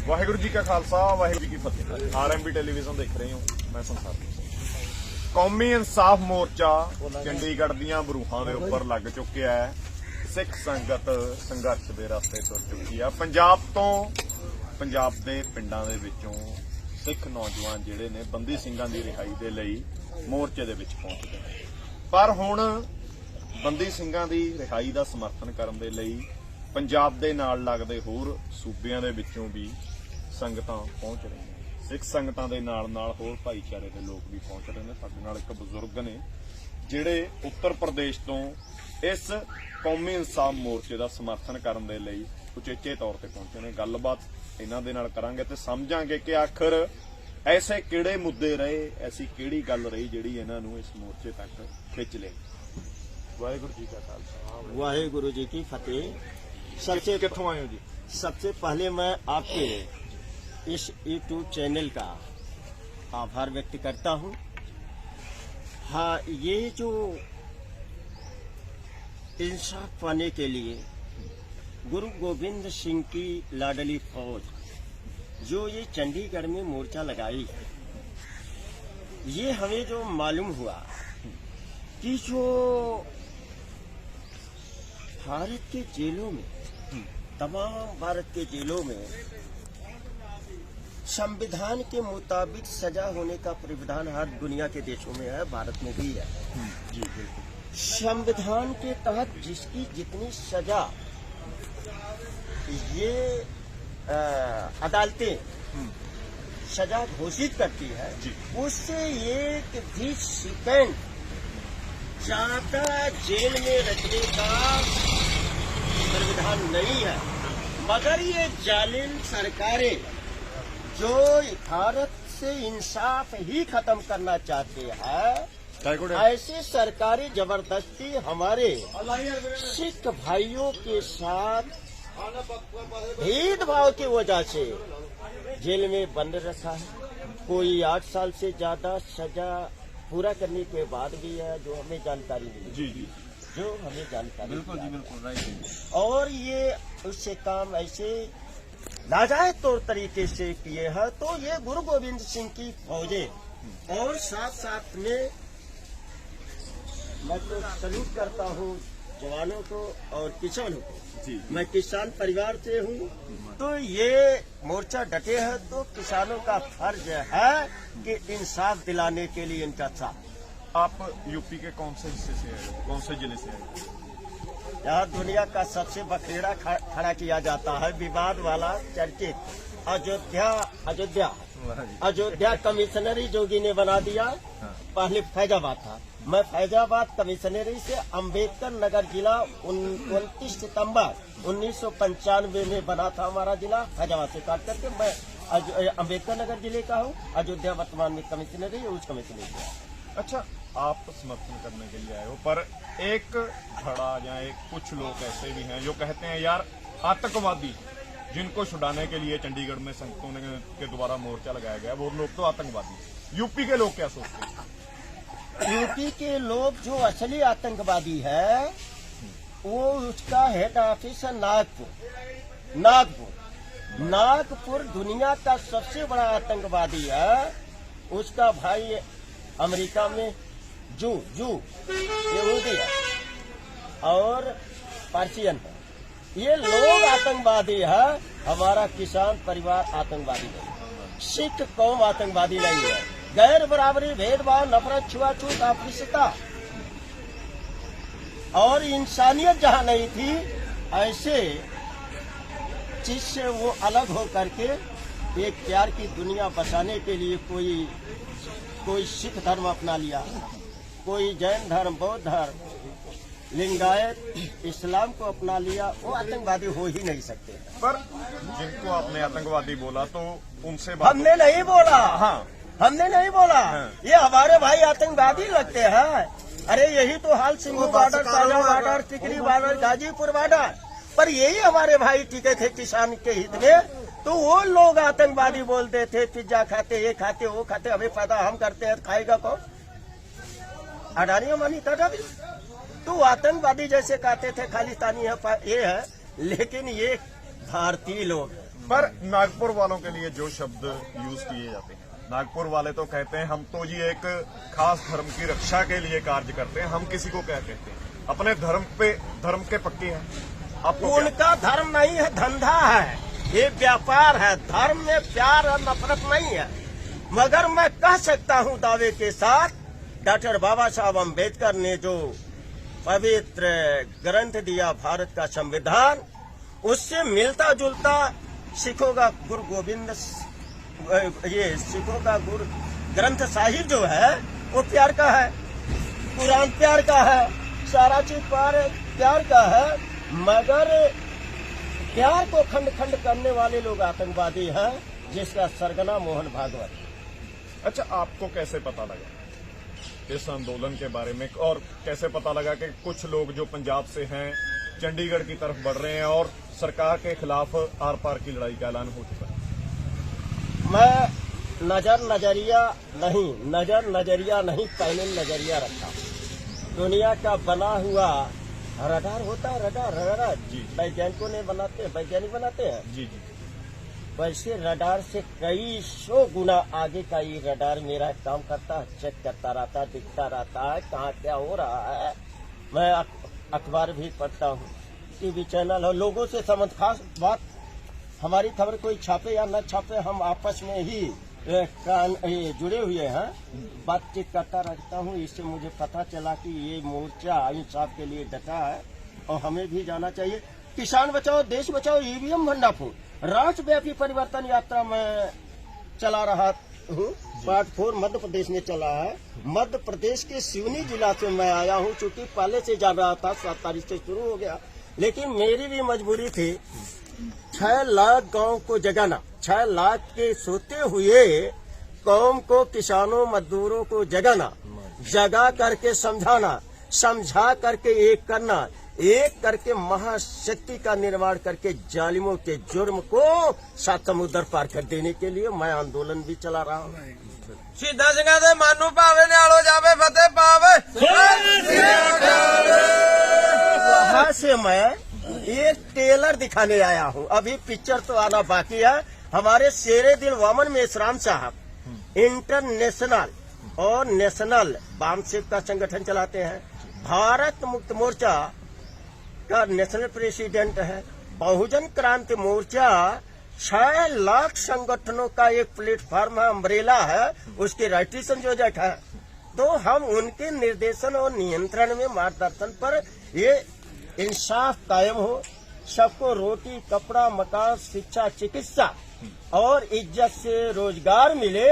वाहिगुरू जी का खालसा वाहिगुरू जी की फतेह। RMB television देख रहे हो, मैं संसार कौमी इंसाफ मोर्चा चंडीगढ़ ਦੀਆਂ ਬਰੂਹਾਂ ਦੇ ਉੱਪਰ ਲੱਗ ਚੁੱਕਿਆ ਹੈ। ਸਿੱਖ ਸੰਗਤ ਸੰਘਰਸ਼ ਦੇ ਰਸਤੇ ਤੁਰ ਚੁੱਕੀ ਹੈ। ਪੰਜਾਬ ਦੇ ਪਿੰਡਾਂ ਦੇ ਵਿੱਚੋਂ ਸਿੱਖ ਨੌਜਵਾਨ ਜਿਹੜੇ ਨੇ ਬੰਦੀ ਸਿੰਘਾਂ ਦੀ ਰਿਹਾਈ ਦੇ ਲਈ ਮੋਰਚੇ ਦੇ ਵਿੱਚ ਪਹੁੰਚਦੇ ਨੇ। ਪਰ ਹੁਣ ਬੰਦੀ ਸਿੰਘਾਂ ਦੀ ਰਿਹਾਈ ਦਾ ਸਮਰਥਨ ਕਰਨ ਦੇ ਲਈ ਪੰਜਾਬ ਦੇ ਨਾਲ ਲੱਗਦੇ ਹੋਰ ਸੂਬਿਆਂ ਦੇ ਵਿੱਚੋਂ ਵੀ ਸੰਗਤਾਂ ਪਹੁੰਚ ਰਹੀਆਂ। ਸਿੱਖ ਸੰਗਤਾਂ ਦੇ ਨਾਲ ਨਾਲ ਹੋਰ ਭਾਈਚਾਰੇ ਦੇ ਲੋਕ ਵੀ ਪਹੁੰਚ ਰਹੇ ਨੇ। ਸਾਡੇ ਨਾਲ ਇੱਕ ਬਜ਼ੁਰਗ ਨੇ ਜਿਹੜੇ ਉੱਤਰ ਪ੍ਰਦੇਸ਼ ਤੋਂ ਇਸ ਕੌਮੀ ਇਨਸਾਫ ਮੋਰਚੇ ਦਾ ਸਮਰਥਨ ਕਰਨ ਦੇ ਲਈ ਉਚੇਚੇ ਤੌਰ ਤੇ ਪਹੁੰਚੇ ਨੇ। ਗੱਲਬਾਤ ਇਹਨਾਂ ਦੇ ਨਾਲ ਕਰਾਂਗੇ ਤੇ ਸਮਝਾਂਗੇ ਕਿ ਆਖਰ ਐਸੇ ਕਿਹੜੇ ਮੁੱਦੇ ਰਹੇ, ਐਸੀ ਕਿਹੜੀ ਗੱਲ ਰਹੀ ਜਿਹੜੀ ਇਹਨਾਂ ਨੂੰ ਇਸ ਮੋਰਚੇ ਤੱਕ ਖਿੱਚ ਲਈ। ਵਾਹਿਗੁਰੂ ਜੀ का खालसा वाहिगुरु जी की फतेह। सबसे कित्थों आए हो जी? सबसे पहले मैं आपके इस यूट्यूब चैनल का आभार व्यक्त करता हूं। हाँ, ये जो इंसाफ पाने के लिए गुरु गोविंद सिंह की लाडली फौज जो ये चंडीगढ़ में मोर्चा लगाई, ये हमें जो मालूम हुआ कि जो भारत के जेलों में, तमाम भारत के जेलों में संविधान के मुताबिक सजा होने का प्रावधान हर दुनिया के देशों में है, भारत में भी है। जी बिल्कुल। संविधान के तहत जिसकी जितनी सजा ये अदालतें सजा घोषित करती है, उससे एक भी सेकंड ज्यादा जेल में रखने का प्रावधान नहीं है। मगर ये जालिम सरकारें जो भारत से इंसाफ ही खत्म करना चाहते हैं, ऐसी सरकारी जबरदस्ती हमारे सिख भाइयों के साथ भेदभाव की वजह से जेल में बंद रखा है। कोई 8 साल से ज्यादा सजा पूरा करने के बाद भी है, जो हमें जानकारी मिली। जी जी, जो हमें जानकारी बिल्कुल जी बिल्कुल राइट। और ये उससे काम ऐसे नाजायज तौर तरीके से किए हैं, तो ये गुरु गोविंद सिंह की फौजें और साथ साथ में मैं तो सल्यूट करता हूँ जवानों को और किसानों को। जी। मैं किसान परिवार से हूँ, तो ये मोर्चा डटे हैं तो किसानों का फर्ज है कि इंसाफ दिलाने के लिए इनका साथ। आप यूपी के कौन से हिस्से से आए, कौन से जिले से आए? यहाँ दुनिया का सबसे बखेड़ा खड़ा किया जाता है, विवाद वाला चर्चित अयोध्या कमिश्नरी जोगी ने बना दिया। पहले फैजाबाद था, मैं फैजाबाद कमिश्नरी से अम्बेडकर नगर जिला 29 सितंबर 1995 में बना था हमारा जिला। फैजाबाद से काट करके मैं अम्बेडकर नगर जिले का हूँ। अयोध्या वर्तमान में कमिश्नरी उस कमिश्नरी। अच्छा, आप समर्थन करने के लिए आए हो, पर एक धड़ा या कुछ लोग ऐसे भी हैं जो कहते हैं यार आतंकवादी जिनको छुड़ाने के लिए चंडीगढ़ में संगतों के द्वारा मोर्चा लगाया गया, वो लोग तो आतंकवादी। यूपी के लोग क्या सोचते हैं? यूपी के लोग जो असली आतंकवादी है वो उसका हेड ऑफिस है नागपुर दुनिया का सबसे बड़ा आतंकवादी है। उसका भाई अमेरिका में जू यहूदी है और पर्शियन है। ये लोग आतंकवादी है। हमारा किसान परिवार आतंकवादी है, सिख कौम आतंकवादी नहीं है। गैर बराबरी, भेदभाव, नफरत, छुआछूत, अस्पृश्यता और इंसानियत जहां नहीं थी, ऐसे चीज से वो अलग हो करके एक प्यार की दुनिया बसाने के लिए कोई सिख धर्म अपना लिया, कोई जैन धर्म, बौद्ध धर्म, लिंगायत, इस्लाम को अपना लिया। वो आतंकवादी हो ही नहीं सकते। पर जिनको आपने आतंकवादी बोला तो उनसे हमने नहीं बोला। हाँ, हमने नहीं बोला। ये हमारे भाई आतंकवादी लगते हैं। अरे यही तो हाल सिंघू बॉर्डर, ताजा बॉर्डर, टिकरी बॉर्डर, गाजीपुर बॉर्डर पर यही हमारे भाई टिके थे किसान के हित में, तो वो लोग आतंकवादी बोलते थे। पिज्जा खाते, ये खाते, वो खाते, अभी पैदा हम करते हैं, खाएगा कौन? अडानी अम्बानी टाटा भी तो आतंकवादी जैसे कहते थे, खालिस्तानी है, ये है। लेकिन ये भारतीय लोग पर नागपुर वालों के लिए जो शब्द यूज किए जाते हैं, नागपुर वाले तो कहते हैं हम तो जी एक खास धर्म की रक्षा के लिए कार्य करते हैं। हम किसी को क्या कहते हैं? अपने धर्म के पक्के हैं। आपको क्या? उनका धर्म नहीं है, धंधा है, ये व्यापार है। धर्म में प्यार और नफरत नहीं है। मगर मैं कह सकता हूं दावे के साथ, डॉक्टर बाबा साहब अम्बेडकर ने जो पवित्र ग्रंथ दिया भारत का संविधान, उससे मिलता जुलता सिखों का गुरु गोविंद, ये सिखों का गुरु ग्रंथ साहिब जो है वो प्यार का है, कुरान प्यार का है, सारा चीज प्यार का है। मगर प्यार को खंड खंड करने वाले लोग आतंकवादी हैं, जिसका सरगना मोहन भागवत। अच्छा, आपको कैसे पता लगा इस आंदोलन के बारे में, और कैसे पता लगा कि कुछ लोग जो पंजाब से हैं चंडीगढ़ की तरफ बढ़ रहे हैं और सरकार के खिलाफ आर पार की लड़ाई का ऐलान हो चुका है? मैं नजरिया नहीं पैनल नजरिया रखा। दुनिया का बना हुआ रडार होता है, रडार जी। वैज्ञानिक बनाते हैं। जी जी। वैसे रडार से कई 100 गुना आगे का ये रडार मेरा काम करता है, चेक करता रहता है, दिखता रहता है कहाँ क्या हो रहा है। मैं अखबार भी पढ़ता हूँ, टीवी चैनल और लोगों से समझ। खास बात, हमारी खबर कोई छापे या न छापे, हम आपस में ही जुड़े हुए हैं, बातचीत करता रहता हूँ। इससे मुझे पता चला कि ये मोर्चा इंसाफ के लिए डटा है और हमें भी जाना चाहिए। किसान बचाओ देश बचाओ, ईवीएम भंडाफोड़ राष्ट्रव्यापी परिवर्तन यात्रा में चला रहा हूँ। पार्ट 4 मध्य प्रदेश में चला है। मध्य प्रदेश के सिवनी जिला से मैं आया हूँ, चूंकि पहले से जा रहा था, 7 तारीख से शुरू हो गया, लेकिन मेरी भी मजबूरी थी 6 लाख गांव को जगाना। 6 लाख के सोते हुए कौम को, किसानों मजदूरों को जगाना, जगा करके समझाना, समझा करके एक करना, एक करके महाशक्ति का निर्माण करके जालिमों के जुर्म को 7 समुद्र पार कर देने के लिए मैं आंदोलन भी चला रहा हूँ। सीधा सिंगा दे मानू पावे न्यालो जावे फतेह पावे। वहाँ से मैं एक टेलर दिखाने आया हूँ। अभी पिक्चर तो आना बाकी है। हमारे शेरे दिल वामन मेश्राम साहब इंटरनेशनल और नेशनल वाम सेव का संगठन चलाते हैं। भारत मुक्त मोर्चा का नेशनल प्रेसिडेंट है। बहुजन क्रांति मोर्चा 6 लाख संगठनों का एक प्लेटफॉर्म है, अम्ब्रेला है, उसके राष्ट्रीय संयोजक है। तो हम उनके निर्देशन और नियंत्रण में, मार्गदर्शन पर ये इंसाफ कायम हो, सबको रोटी कपड़ा मकान शिक्षा चिकित्सा और इज्जत से रोजगार मिले।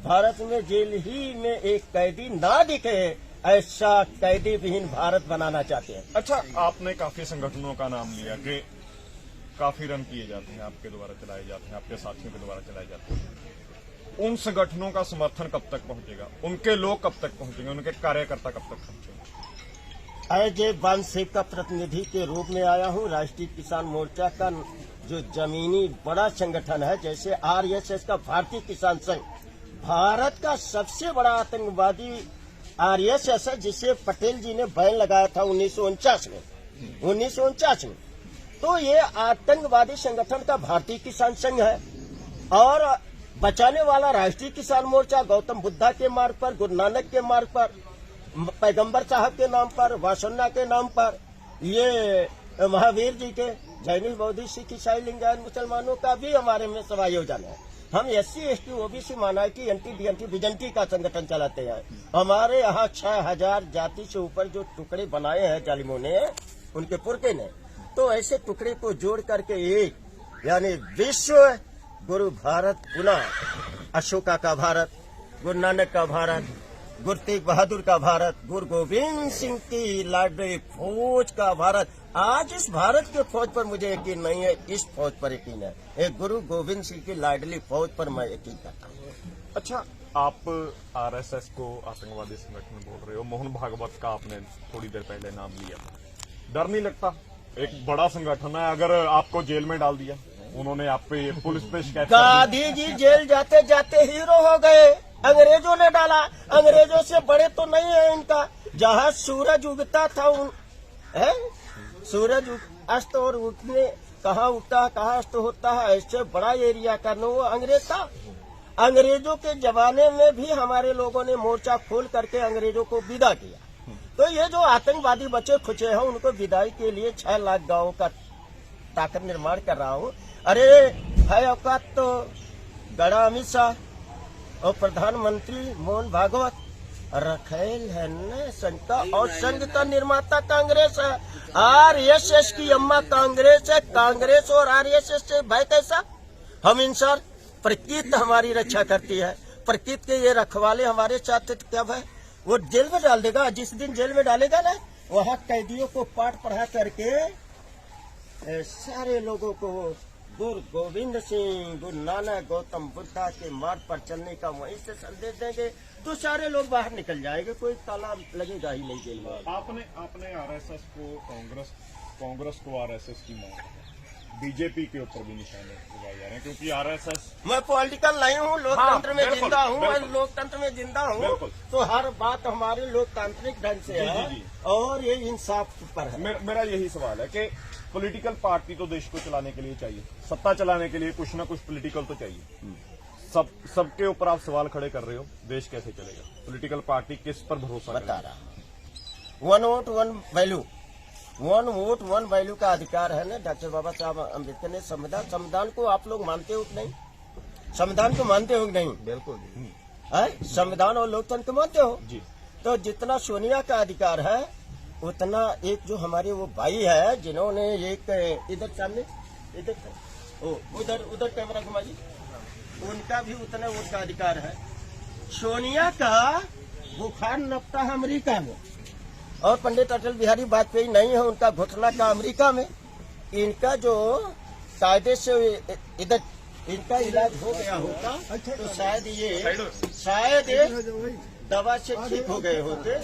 भारत में जेल ही में एक कैदी ना दिखे, ऐसा कैदी विहीन भारत बनाना चाहते हैं। अच्छा, आपने काफी संगठनों का नाम लिया कि काफी रन किए जाते हैं, आपके द्वारा चलाए जाते हैं, आपके साथियों के द्वारा चलाए जाते हैं। उन संगठनों का समर्थन कब तक पहुंचेगा? उनके लोग कब तक पहुंचेंगे? उनके कार्यकर्ता कब तक पहुंचेंगे? अजय वानसेव का प्रतिनिधि के रूप में आया हूँ। राष्ट्रीय किसान मोर्चा का जो जमीनी बड़ा संगठन है, जैसे आरएसएस का भारतीय किसान संघ, भारत का सबसे बड़ा आतंकवादी आरएसएस है, जिसे पटेल जी ने बैन लगाया था 1949 में। तो ये आतंकवादी संगठन का भारतीय किसान संघ है। और बचाने वाला राष्ट्रीय किसान मोर्चा गौतम बुद्धा के मार्ग पर, गुरु नानक के मार्ग पर, पैगंबर साहब के नाम पर, वासन्ना के नाम पर, ये महावीर जी के, जैनिक बौद्धिस्ट सिख ईसाई लिंगायत मुसलमानों का भी हमारे में समायोजन है। हम SC ST OBC minority NT BJT का संगठन चलाते हैं। हमारे यहाँ 6000 जाति से ऊपर जो टुकड़े बनाए हैं जालिमों ने, उनके पुरखे ने, तो ऐसे टुकड़े को जोड़ करके एक, यानी विश्व गुरु भारत, पुनः अशोका का भारत, गुरु नानक का भारत, गुरु तेग बहादुर का भारत, गुरु गोविंद सिंह की लाडली फौज का भारत। आज इस भारत के फौज पर मुझे यकीन नहीं है, इस फौज पर यकीन है। एक गुरु गोविंद सिंह की लाडली फौज पर मैं यकीन करता हूँ। अच्छा, आप RSS को आतंकवादी संगठन बोल रहे हो, मोहन भागवत का आपने थोड़ी देर पहले नाम लिया, डर नहीं लगता? एक बड़ा संगठन है, अगर आपको जेल में डाल दिया उन्होंने, आप पे पुलिस पे शिकायत, गांधी जी जेल जाते जाते हीरो हो गए, अंग्रेजों ने डाला। अंग्रेजों से बड़े तो नहीं है इनका। जहाँ सूरज उगता था सूरज अस्त और उगने कहाँ उठता है कहाँ अस्त होता है, ऐसे बड़ा एरिया करना वो अंग्रेज था। अंग्रेजों के जमाने में भी हमारे लोगों ने मोर्चा खोल करके अंग्रेजों को विदा किया। तो ये जो आतंकवादी बचे खुचे हैं उनको विदाई के लिए 6 लाख गाँवों का ताकत निर्माण कर रहा हूँ। अरे है औकात तो गड़ा अमित शाह और प्रधानमंत्री मोहन भागवत रखेल है न संघ का, और संघ का निर्माता कांग्रेस है। आरएसएस की अम्मा कांग्रेस है। कांग्रेस और आरएसएस से भय कैसा? हम इंसान प्रकृति हमारी रक्षा करती है, प्रकृति के ये रखवाले हमारे साथ क्या भय? वो जेल में डाल देगा। जिस दिन जेल में डालेगा ना, वहाँ कैदियों को पाठ पढ़ा करके सारे लोगों को गुरु गोविंद सिंह, गुरु नानक, गौतम बुद्धा के मार्ग पर चलने का वहीं से संदेश देंगे, तो सारे लोग बाहर निकल जाएंगे, कोई ताला लगेगा ही नहीं जेल में। आपने आरएसएस को कांग्रेस को आरएसएस की मांग, बीजेपी के ऊपर भी निशाने लगाए जा रहे हैं, क्योंकि आरएसएस। मैं पॉलिटिकल नहीं हूँ, लोकतंत्र में जिंदा हूँ, मैं लोकतंत्र में जिंदा हूँ, तो हर बात हमारी लोकतांत्रिक ढंग से है और ये इंसाफ पर है। मेरा यही सवाल है कि पॉलिटिकल पार्टी तो देश को चलाने के लिए चाहिए, सत्ता चलाने के लिए कुछ ना कुछ पॉलिटिकल तो चाहिए। सबके ऊपर आप सवाल खड़े कर रहे हो, देश कैसे चलेगा? पॉलिटिकल पार्टी किस पर भरोसा बता रहा हूँ। 1 वोट 1 वैल्यू, 1 वोट 1 वैल्यू का अधिकार है ना। डॉक्टर बाबा साहब अम्बेडकर ने संविधान को आप लोग मानते हो कि नहीं? संविधान को मानते हो कि नहीं? बिल्कुल है, संविधान और लोकतंत्र को मानते हो जी। तो जितना सोनिया का अधिकार है उतना एक जो हमारे वो भाई है जिन्होंने एक इधर सामने उधर कैमरा घुमाइए, उनका भी उतना वोट का अधिकार है। सोनिया का बुखार नपता है अमेरिका में और पंडित अटल बिहारी वाजपेयी नहीं है, उनका घुटना का अमेरिका में। इनका जो कायदे से इधर इनका इलाज हो गया होता तो शायद ये दवा से ठीक हो गए होते।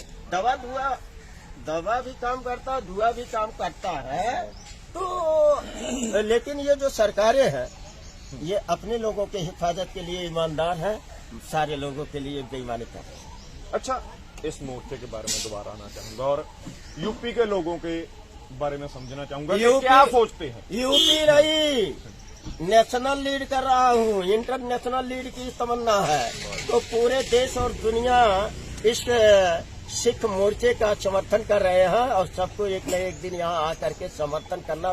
दवा भी काम करता, धुआं भी काम करता है। तो लेकिन ये जो सरकारें हैं ये अपने लोगों के हिफाजत के लिए ईमानदार है, सारे लोगों के लिए बेईमानी कर रहे हैं। अच्छा, इस मोर्चे के बारे में दोबारा आना चाहूंगा और यूपी के लोगों के बारे में समझना चाहूंगा कि क्या सोचते हैं। यूपी नहीं, नेशनल लीड कर रहा हूँ, इंटरनेशनल लीड की तमन्ना है। तो पूरे देश और दुनिया इस सिख मोर्चे का समर्थन कर रहे हैं और सबको एक न एक दिन यहाँ आकर के समर्थन करना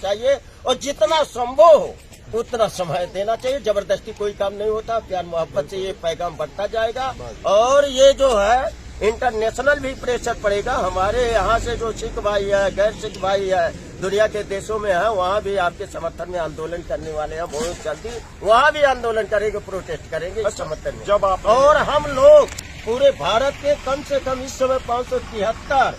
चाहिए और जितना संभव हो उतना समय देना चाहिए। जबरदस्ती कोई काम नहीं होता, प्यार मोहब्बत से ये पैगाम बढ़ता जाएगा और ये जो है इंटरनेशनल भी प्रेशर पड़ेगा। हमारे यहाँ से जो सिख भाई है, गैर सिख भाई है, दुनिया के देशों में है, वहाँ भी आपके समर्थन में आंदोलन करने वाले हैं। बहुत जल्दी वहाँ भी आंदोलन करेंगे, प्रोटेस्ट करेंगे इस समर्थन में। जब आप और हम लोग पूरे भारत के कम से कम इस समय 573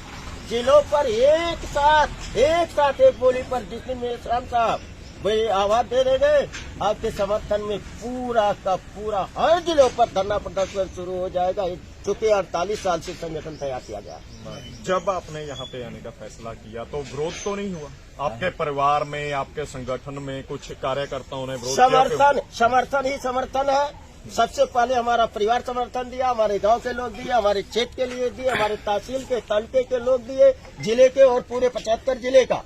जिलों पर एक साथ एक बोली पर जितने में शाम साहब वही आवाज दे रहे गए, आपके समर्थन में पूरा का पूरा हर जिलों पर धरना प्रदर्शन शुरू हो जाएगा, चूँकि 48 साल से संगठन तैयार किया गया। जब आपने यहाँ पे आने का फैसला किया तो विरोध तो नहीं हुआ आपके परिवार में, आपके संगठन में कुछ कार्यकर्ताओं ने विरोध किया? समर्थन ही समर्थन है। सबसे पहले हमारा परिवार समर्थन दिया, हमारे गांव के लोग दिए, हमारे क्षेत्र के लिए दिए, हमारे तहसील के तालुके के लोग दिए, जिले के और पूरे 75 जिले का,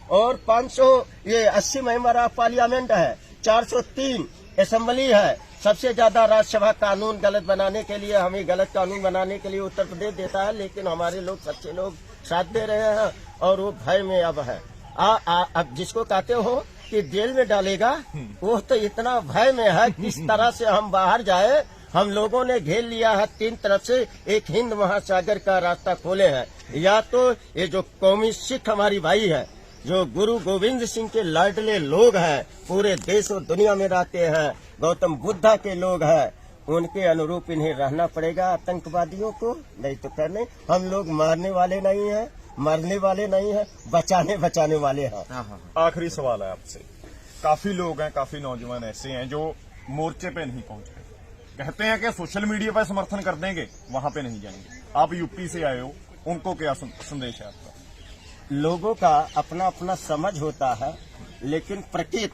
और 580 में हमारा पार्लियामेंट है, 403 असेंबली है। सबसे ज्यादा राज्यसभा कानून गलत बनाने के लिए, हमें गलत कानून बनाने के लिए उत्तर प्रदेश देता है, लेकिन हमारे लोग सच्चे लोग साथ दे रहे हैं और वो भय में अब है। अब जिसको कहते हो कि जेल में डालेगा, वो तो इतना भय में है किस तरह से हम बाहर जाए। हम लोगों ने घेर लिया है 3 तरफ से, एक हिंद महासागर का रास्ता खोले हैं। या तो ये जो कौमी सिख हमारी भाई है, जो गुरु गोविंद सिंह के लाडले लोग हैं, पूरे देश और दुनिया में रहते हैं, गौतम बुद्धा के लोग हैं, उनके अनुरूप इन्हें रहना पड़ेगा। आतंकवादियों को नहीं तो करने, हम लोग मारने वाले नहीं हैं, मरने वाले नहीं है, बचाने वाले हैं। आखिरी सवाल है आपसे, काफी लोग हैं, काफी नौजवान ऐसे हैं जो मोर्चे पे नहीं पहुंच रहे, कहते हैं कि सोशल मीडिया पर समर्थन कर देंगे, वहां पे नहीं जाएंगे। आप यूपी से आए हो, उनको क्या संदेश है आपका? लोगों का अपना अपना समझ होता है, लेकिन प्रकृति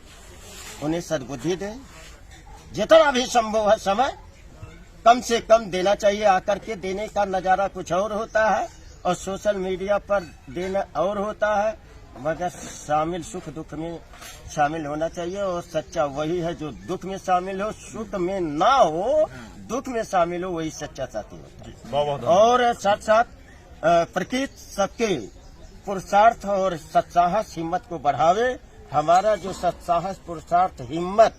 उन्हें सद्बुद्धि दे। जितना भी संभव है समय कम से कम देना चाहिए। आकर के देने का नजारा कुछ और होता है और सोशल मीडिया पर देना और होता है। मगर शामिल सुख दुख में शामिल होना चाहिए, और सच्चा वही है जो दुख में शामिल हो, सुख में ना हो, दुख में शामिल हो, वही सच्चा साथी होता है। बहुत और साथ साथ प्रकृति सबके पुरुषार्थ और सत्साहस हिम्मत को बढ़ावे। हमारा जो सत्साहस पुरुषार्थ हिम्मत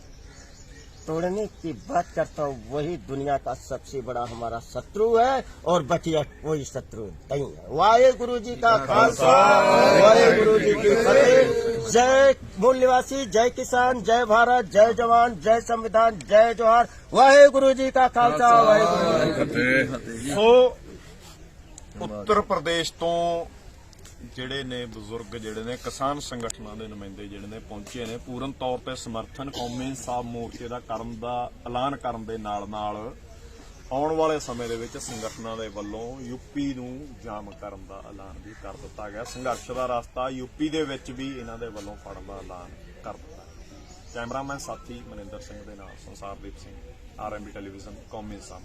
तोड़ने की बात करता हूँ, वही दुनिया का सबसे बड़ा हमारा शत्रु है, और बटिया कोई शत्रु नहीं है। वाहे गुरु जी का खालसा, वाहे गुरु जी की फतेह। जय मूल निवासी, जय किसान, जय भारत, जय जवान, जय संविधान, जय जोहार। वाहे गुरु जी का खालसा, वाहे गुरु जी की फतेह। ਸੋ ਉੱਤਰ ਪ੍ਰਦੇਸ਼ ਤੋਂ ਜਿਹੜੇ ਨੇ ਬਜ਼ੁਰਗ ਜਿਹੜੇ ਨੇ ਕਿਸਾਨ ਸੰਗਠਨਾਂ ਦੇ ਨੁਮਾਇੰਦੇ ਜਿਹੜੇ ਨੇ ਪਹੁੰਚੇ ਨੇ, ਪੂਰਨ ਤੌਰ ਤੇ ਸਮਰਥਨ ਕੌਮੀ ਇਨਸਾਫ ਮੋਰਚੇ ਦਾ ਕਰਨ ਦਾ ਐਲਾਨ ਕਰਨ ਦੇ ਨਾਲ ਨਾਲ ਆਉਣ ਵਾਲੇ ਸਮੇਂ ਦੇ ਵਿੱਚ ਸੰਗਠਨਾਂ ਦੇ ਵੱਲੋਂ ਯੂਪੀ ਨੂੰ ਜਾਮ ਕਰਨ ਦਾ ਐਲਾਨ ਵੀ ਕਰ ਦਿੱਤਾ ਗਿਆ। ਸੰਘਰਸ਼ ਦਾ ਰਸਤਾ ਯੂਪੀ ਦੇ ਵਿੱਚ ਵੀ ਇਹਨਾਂ ਦੇ ਵੱਲੋਂ ਫੜਨ ਦਾ ਐਲਾਨ ਕਰ ਦਿੱਤਾ। ਕੈਮਰਾਮੈਨ ਸਾਥੀ ਮਨਿੰਦਰ ਸਿੰਘ ਦੇ ਨਾਲ ਸੰਸਾਰਦੀਪ ਸਿੰਘ, ਆਰਐਮਬੀ ਟੈਲੀਵਿਜ਼ਨ, ਕੌਮੀ ਇਨਸਾਫ।